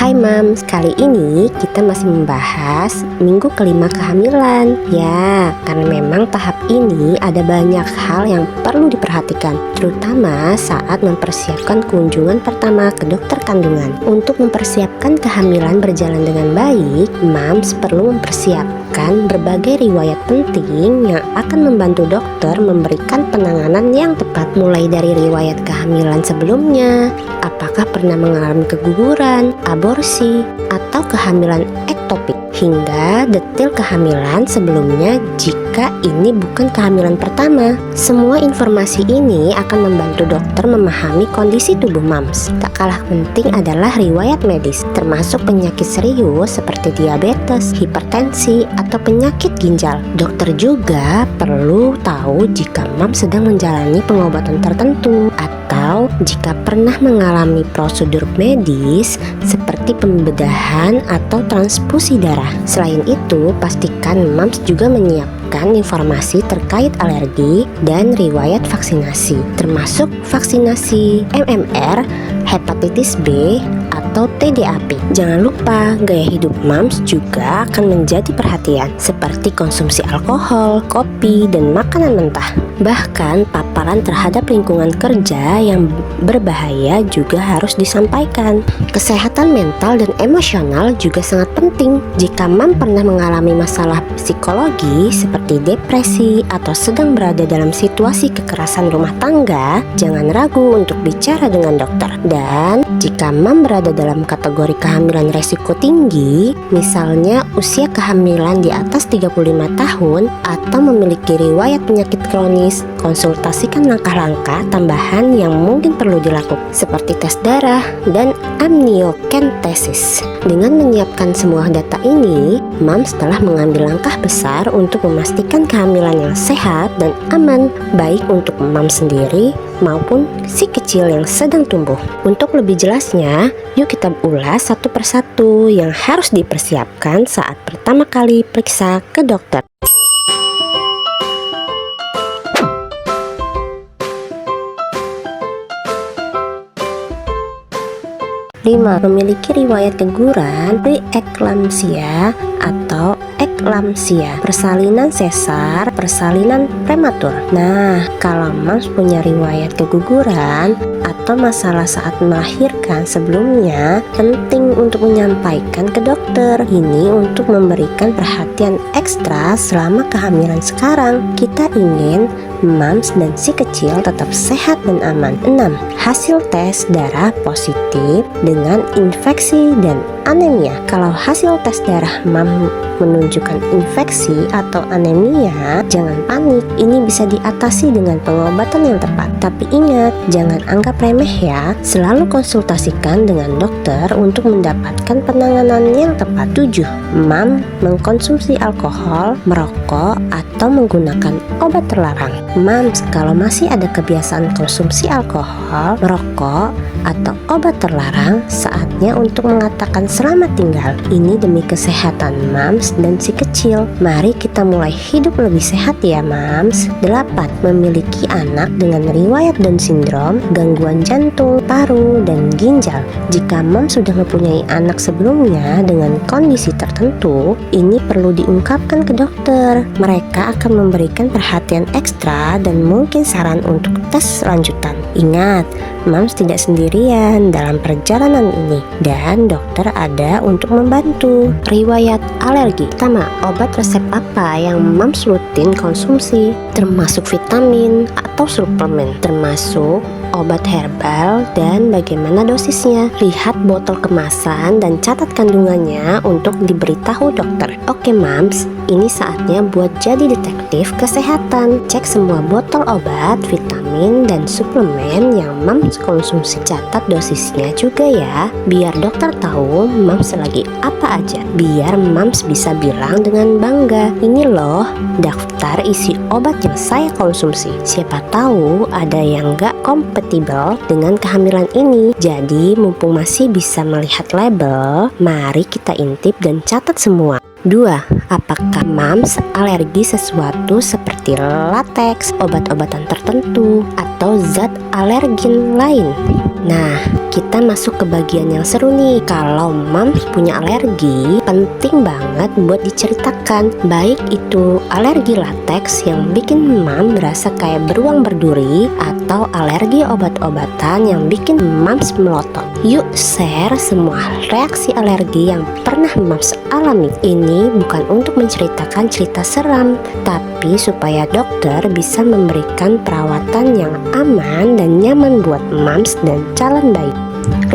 Hai Mams, kali ini kita masih membahas minggu kelima kehamilan. Ya, karena memang tahap ini ada banyak hal yang perlu diperhatikan, terutama saat mempersiapkan kunjungan pertama ke dokter kandungan. Untuk mempersiapkan kehamilan berjalan dengan baik, Mams perlu mempersiapkan berbagai riwayat penting yang akan membantu dokter memberikan penanganan yang tepat, mulai dari riwayat kehamilan sebelumnya, apakah pernah mengalami keguguran, aborsi, atau kehamilan ektopik, hingga detail kehamilan sebelumnya jika ini bukan kehamilan pertama. Semua informasi ini akan membantu dokter memahami kondisi tubuh Mams. Tak kalah penting adalah riwayat medis, termasuk penyakit serius seperti diabetes, hipertensi, atau penyakit ginjal. Dokter juga perlu tahu jika Mams sedang menjalani pengobatan tertentu atau jika pernah mengalami prosedur medis seperti pembedahan atau transfusi darah. Selain itu, pastikan Mams juga menyiapkan informasi terkait alergi dan riwayat vaksinasi, termasuk vaksinasi MMR, hepatitis B, atau TDAP. Jangan lupa, gaya hidup Mams juga akan menjadi perhatian, seperti konsumsi alkohol, kopi, dan makanan mentah. Bahkan paparan terhadap lingkungan kerja yang berbahaya juga harus disampaikan. Kesehatan mental dan emosional juga sangat penting. Jika Mams pernah mengalami masalah psikologi seperti depresi atau sedang berada dalam situasi kekerasan rumah tangga, jangan ragu untuk bicara dengan dokter. Dan jika Mams berada dalam kategori kehamilan resiko tinggi, misalnya usia kehamilan di atas 35 tahun atau memiliki riwayat penyakit kronis, konsultasikan langkah-langkah tambahan yang mungkin perlu dilakukan, seperti tes darah dan amniocentesis. Dengan menyiapkan semua data ini, Mams telah mengambil langkah besar untuk memastikan kehamilan yang sehat dan aman, baik untuk Mams sendiri maupun si kecil yang sedang tumbuh. Untuk lebih jelasnya, yuk kita ulas satu persatu yang harus dipersiapkan saat pertama kali periksa ke dokter. 5. Memiliki riwayat keguguran, preeklamsia atau eklamsia, persalinan sesar, persalinan prematur. Nah, kalau Mams punya riwayat keguguran atau masalah saat melahirkan sebelumnya, penting untuk menyampaikan ke dokter. Ini untuk memberikan perhatian ekstra selama kehamilan sekarang. Kita ingin Mams dan si kecil tetap sehat dan aman. 6. Hasil tes darah positif dengan infeksi dan anemia. Kalau hasil tes darah Mams menunjukkan infeksi atau anemia, jangan panik. Ini bisa diatasi dengan pengobatan yang tepat. Tapi ingat, jangan anggap remeh ya. Selalu konsultasikan dengan dokter untuk mendapatkan penanganan yang tepat. 7. Mams mengkonsumsi alkohol, merokok, atau menggunakan obat terlarang. Mams, kalau masih ada kebiasaan konsumsi alkohol, merokok, atau obat terlarang, saatnya untuk mengatakan selamat tinggal. Ini demi kesehatan Mams dan si kecil. Mari kita mulai hidup lebih sehat ya Mams. 8. Memiliki anak dengan riwayat Down syndrome, gangguan jantung, paru, dan ginjal. Jika Mams sudah mempunyai anak sebelumnya dengan kondisi tertentu, ini perlu diungkapkan ke dokter. Mereka akan memberikan perhatian ekstra dan mungkin saran untuk tes lanjutan. Ingat, Mams tidak sendirian dalam perjalanan ini, dan dokter ada untuk membantu. Riwayat alergi. Pertama, obat resep apa yang Mams rutin konsumsi, termasuk vitamin atau suplemen, termasuk obat herbal, dan bagaimana dosisnya. Lihat botol kemasan dan catat kandungannya untuk diberitahu dokter. Oke Mams, ini saatnya buat jadi detektif kesehatan. Cek semua botol obat, vitamin, dan suplemen yang Mams konsumsi. Catat dosisnya juga ya, biar dokter tahu Mams lagi apa aja. Biar Mams bisa bilang dengan bangga, ini loh daftar isi obat yang saya konsumsi. Siapa tahu ada yang gak kompatibel dengan kehamilan ini. Jadi mumpung masih bisa melihat label, mari kita intip dan catat semua. 2. Apakah Mams alergi sesuatu seperti lateks, obat-obatan tertentu, atau zat alergen lain? Nah, kita masuk ke bagian yang seru nih. Kalau mams punya alergi, penting banget buat diceritakan. Baik itu alergi lateks yang bikin mams berasa kayak beruang berduri, atau alergi obat-obatan yang bikin mams melotot. Yuk share semua reaksi alergi yang pernah mams alami. Ini bukan untuk menceritakan cerita seram, tapi supaya dokter bisa memberikan perawatan yang aman dan nyaman buat mams dan calon bayi.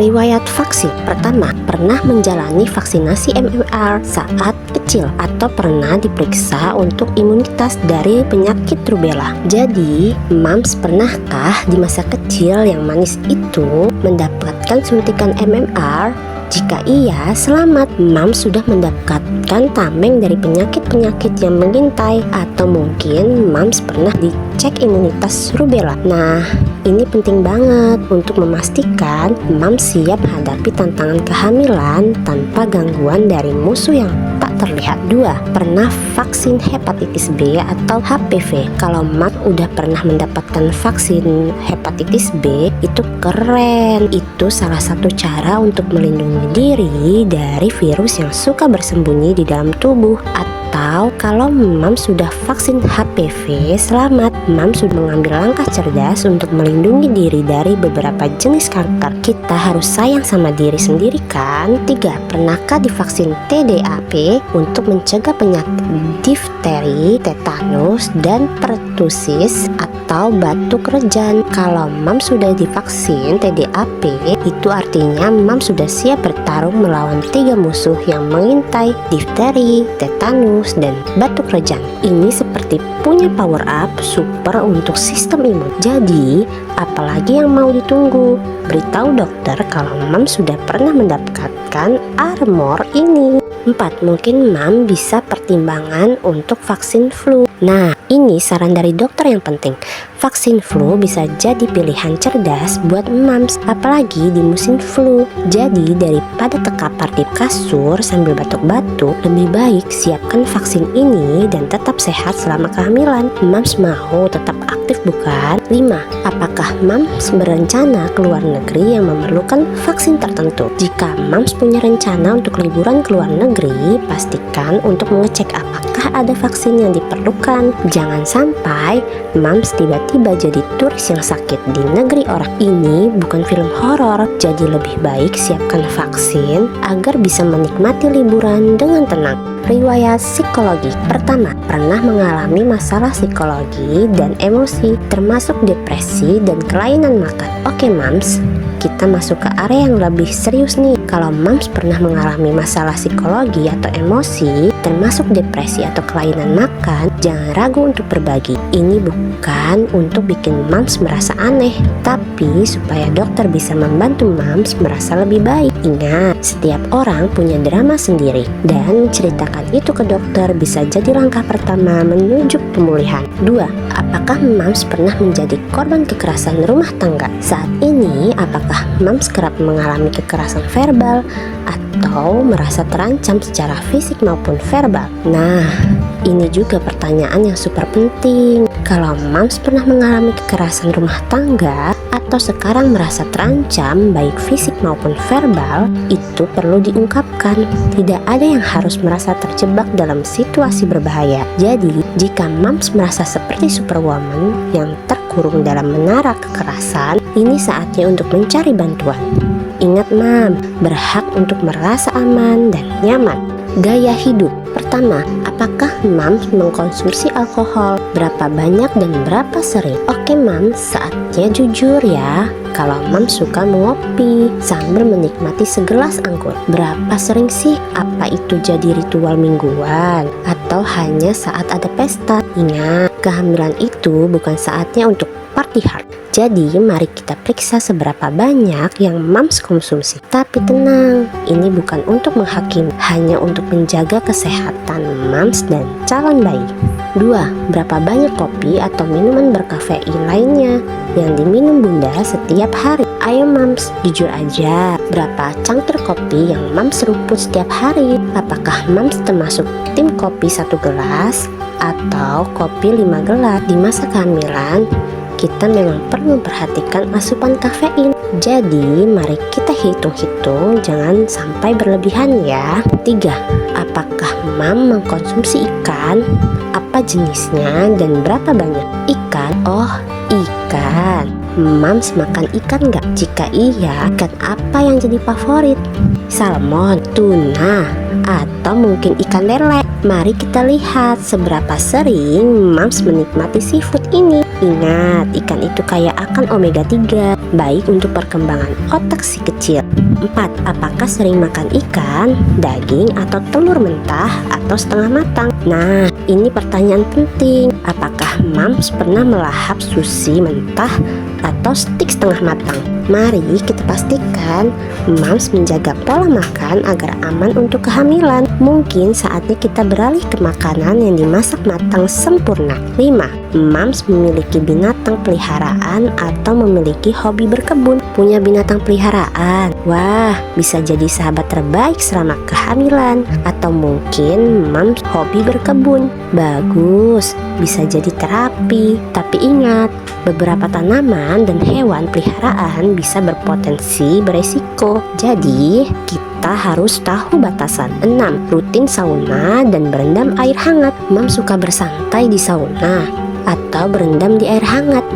Riwayat vaksin. Pertama, pernah menjalani vaksinasi MMR saat kecil atau pernah diperiksa untuk imunitas dari penyakit rubella. Jadi, mams pernahkah di masa kecil yang manis itu mendapatkan suntikan MMR? Jika iya, selamat, mams sudah mendapatkan tameng dari penyakit-penyakit yang mengintai, atau mungkin mams pernah dicek imunitas rubella. Nah, ini penting banget untuk memastikan mams siap hadapi tantangan kehamilan tanpa gangguan dari musuh yang tak terlihat. 2. Pernah vaksin hepatitis B atau HPV. Kalau mams udah pernah mendapatkan vaksin hepatitis B, itu keren. Itu salah satu cara untuk melindungi diri dari virus yang suka bersembunyi di dalam tubuh. Atau kalau mams sudah vaksin HPV, selamat, mams sudah mengambil langkah cerdas untuk melindungi diri dari beberapa jenis kanker. Kita harus sayang sama diri sendiri kan? 3. Pernahkah divaksin TDAP untuk mencegah penyakit difteri, tetanus, dan pertusis atau batuk rejan? Kalau mams sudah divaksin TDAP, itu artinya mams sudah siap bertarung melawan 3 musuh yang mengintai, difteri, tetanus, dan batuk rejan. Ini seperti punya power up super untuk sistem imun. Jadi, apalagi yang mau ditunggu? Beritahu dokter kalau mams sudah pernah mendapatkan armor ini. 4. Mungkin mams bisa pertimbangan untuk vaksin flu. Nah, ini saran dari dokter yang penting. Vaksin flu bisa jadi pilihan cerdas buat mams, apalagi di musim flu. Jadi, daripada terkapar di kasur sambil batuk-batuk, lebih baik siapkan vaksin ini dan tetap sehat selama kehamilan. Mams mau tetap aktif bukan? 5. Apakah mams berencana ke luar negeri yang memerlukan vaksin tertentu? Jika mams punya rencana untuk liburan ke luar negeri, pastikan untuk mengecek apakah ada vaksin yang diperlukan. Jangan sampai mams tiba-tiba jadi turis yang sakit di negeri orang. Ini bukan film horor, jadi lebih baik siapkan vaksin agar bisa menikmati liburan dengan tenang. Riwayat psikologi. Pertama, pernah mengalami masalah psikologi dan emosi, termasuk depresi dan kelainan makan. Oke mams, kita masuk ke area yang lebih serius nih. Kalau mams pernah mengalami masalah psikologi atau emosi, termasuk depresi atau kelainan makan, jangan ragu untuk berbagi. Ini bukan untuk bikin mams merasa aneh, tapi supaya dokter bisa membantu mams merasa lebih baik. Ingat, setiap orang punya drama sendiri, dan menceritakan itu ke dokter bisa jadi langkah pertama menuju pemulihan. 2. Apakah mams pernah menjadi korban kekerasan rumah tangga? Saat ini, apakah mams kerap mengalami kekerasan verbal atau merasa terancam secara fisik maupun verbal? Nah, ini juga pertanyaan yang super penting. Kalau mams pernah mengalami kekerasan rumah tangga atau sekarang merasa terancam baik fisik maupun verbal, itu perlu diungkapkan. Tidak ada yang harus merasa terjebak dalam situasi berbahaya. Jadi, jika mams merasa seperti superwoman yang terkurung dalam menara kekerasan, ini saatnya untuk mencari bantuan. Ingat mam, berhak untuk merasa aman dan nyaman. Gaya hidup. Pertama, apakah mams mengkonsumsi alkohol? Berapa banyak dan berapa sering? Oke mams, saatnya jujur ya. Kalau mams suka mengopi sambil menikmati segelas anggur, berapa sering sih? Apa itu jadi ritual mingguan? Atau hanya saat ada pesta? Ingat, kehamilan itu bukan saatnya untuk party hard. Jadi mari kita periksa seberapa banyak yang mams konsumsi. Tapi tenang, ini bukan untuk menghakimi, hanya untuk menjaga kesehatan mams dan calon bayi. 2. Berapa banyak kopi atau minuman berkafein lainnya yang diminum bunda setiap hari? Ayo mams, jujur aja, berapa cangkir kopi yang mams seruput setiap hari? Apakah mams termasuk tim kopi 1 gelas atau kopi 5 gelas? Di masa kehamilan, kita memang perlu memperhatikan asupan kafein. Jadi mari kita hitung-hitung, jangan sampai berlebihan ya. 3. Apakah mam mengkonsumsi ikan? Apa jenisnya dan berapa banyak? Ikan? Oh, ikan. Mams makan ikan nggak? Jika iya, ikan apa yang jadi favorit? Salmon, tuna, atau mungkin ikan lele? Mari kita lihat seberapa sering Mams menikmati seafood ini. Ingat, ikan itu kaya akan omega 3, baik untuk perkembangan otak si kecil. 4. Apakah sering makan ikan, daging, atau telur mentah atau setengah matang? Nah, ini pertanyaan penting. Apakah Mams pernah melahap sushi mentah atau stik setengah matang? Mari kita pastikan Mams menjaga pola makan agar aman untuk kehamilan. Mungkin saatnya kita beralih ke makanan yang dimasak matang sempurna. 5. Mams memiliki binatang peliharaan atau memiliki hobi berkebun. Punya binatang peliharaan, wah, bisa jadi sahabat terbaik selama kehamilan. Atau mungkin Mams hobi berkebun, bagus, bisa jadi terapi. Tapi ingat, beberapa tanaman dan hewan peliharaan bisa berpotensi beresiko. Jadi kita harus tahu batasan. 6. Rutin sauna dan berendam air hangat. Mams suka bersantai di sauna atau berendam di air hangat.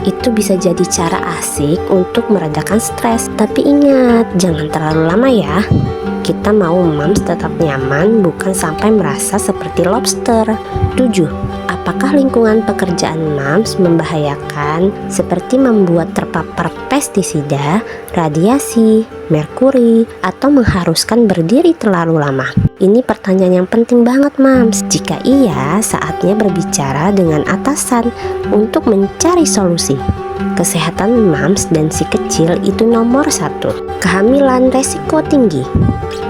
Itu bisa jadi cara asik untuk meredakan stres. Tapi ingat, jangan terlalu lama ya. Kita mau Mams tetap nyaman, bukan sampai merasa seperti lobster. 7. Apakah lingkungan pekerjaan Mams membahayakan, seperti membuat terpapar pestisida, radiasi, merkuri, atau mengharuskan berdiri terlalu lama? Ini pertanyaan yang penting banget, Mams. Jika iya, saatnya berbicara dengan atasan untuk mencari solusi. Kesehatan Mams dan si kecil itu nomor 1. Kehamilan resiko tinggi.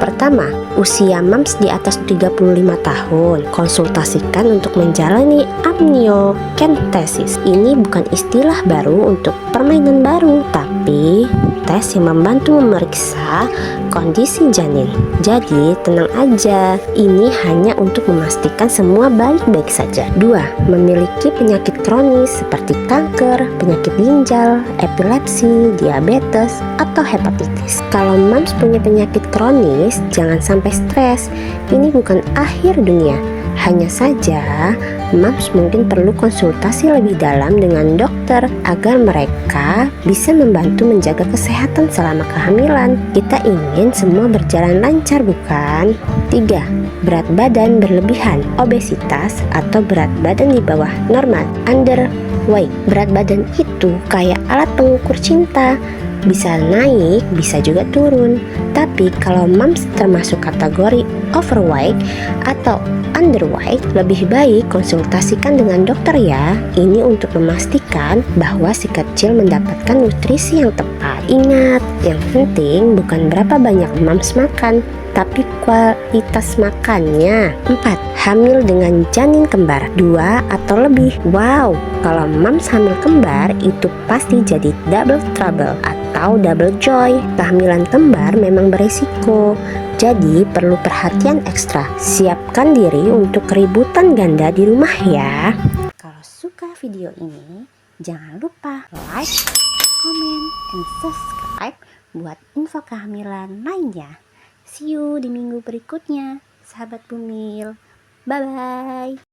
Pertama, usia Mams di atas 35 tahun. Konsultasikan untuk menjalani amniocentesis. Ini bukan istilah baru untuk permainan baru, tapi tes yang membantu memeriksa kondisi janin. Jadi tenang aja, ini hanya untuk memastikan semua baik-baik saja. 2. Memiliki penyakit kronis seperti kanker, penyakit ginjal, epilepsi, diabetes, atau hepatitis. Kalau Mams punya penyakit kronis, jangan sampai stres. Ini bukan akhir dunia. Hanya saja, Mams mungkin perlu konsultasi lebih dalam dengan dokter agar mereka bisa membantu menjaga kesehatan selama kehamilan. Kita ingin semua berjalan lancar, bukan? 3. Berat badan berlebihan, obesitas, atau berat badan di bawah normal, underweight. Berat badan itu kayak alat pengukur cinta. Bisa naik, bisa juga turun. Tapi kalau Mams termasuk kategori overweight atau underweight, lebih baik konsultasikan dengan dokter ya. Ini untuk memastikan bahwa si kecil mendapatkan nutrisi yang tepat. Ingat, yang penting bukan berapa banyak Mams makan, tapi kualitas makannya. 4. Hamil dengan janin kembar 2 atau lebih. Wow, kalau Mams hamil kembar itu pasti jadi double trouble atau double joy. Kehamilan kembar memang beresiko, jadi perlu perhatian ekstra. Siapkan diri untuk keributan ganda di rumah ya. Kalau suka video ini, jangan lupa like, comment, and subscribe buat info kehamilan lainnya. See you di minggu berikutnya, sahabat Bumil. Bye-bye.